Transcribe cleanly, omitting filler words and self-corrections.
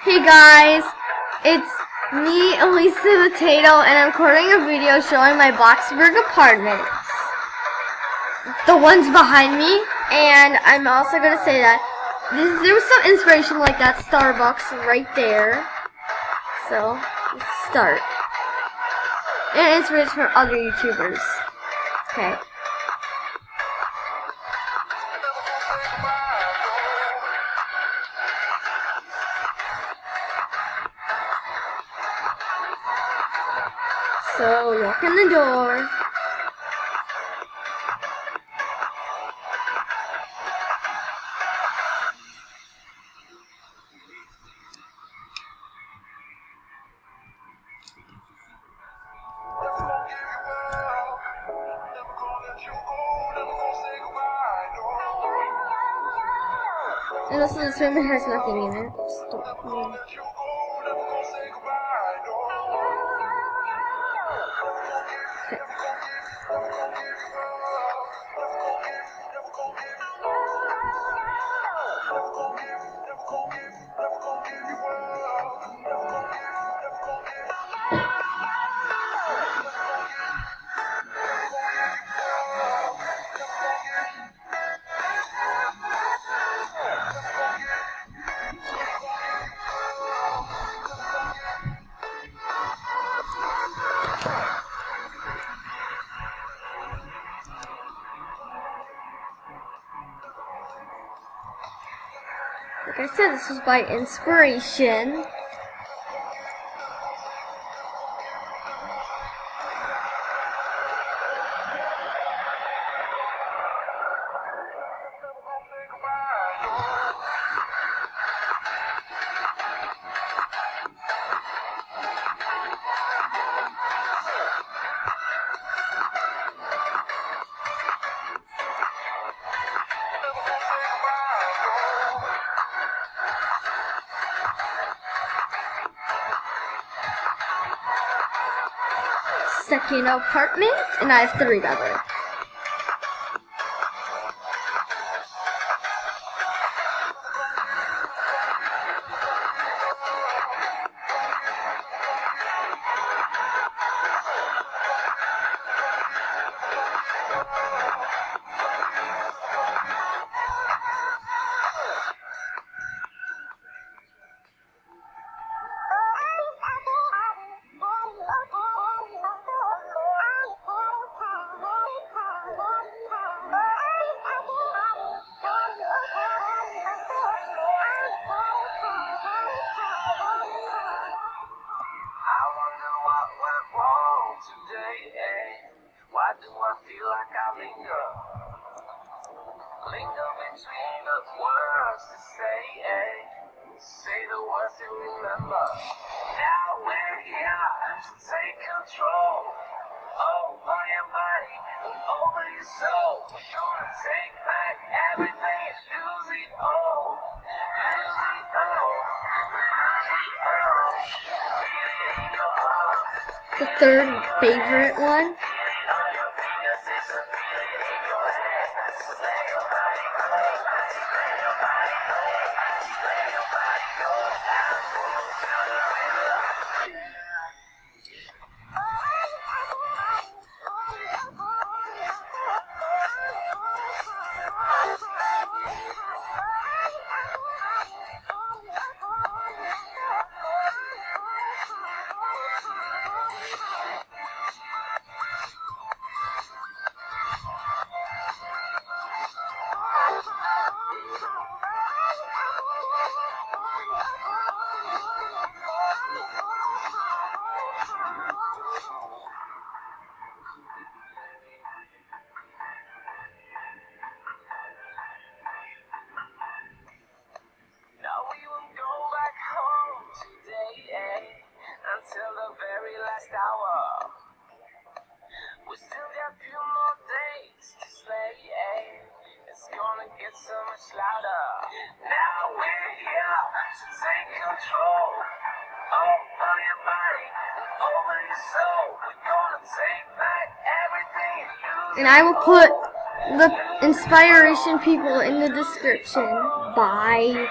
Hey guys, it's me, Elisa Potato, and I'm recording a video showing my Boxburg apartments. The ones behind me, and I'm also going to say that there was some inspiration like that Starbucks right there. So, let's start. And inspiration from other YouTubers. Okay. So, walk in the door. And also this room has nothing in it. Like I said, this was by inspiration. Second apartment, and I have 3 brothers. Why do I feel like I linger? Linger between the words to say, say the words to remember. Now we're here to take control over your body and over your soul. We're gonna take back everything and lose it all. Lose it all. The third favorite one. Until the very last hour. We still got a few more days to stay, It's gonna get so much louder. Now we're here to take control over your body and over your soul. We're gonna take back everything and lose. And I will put the inspiration people in the description. Bye.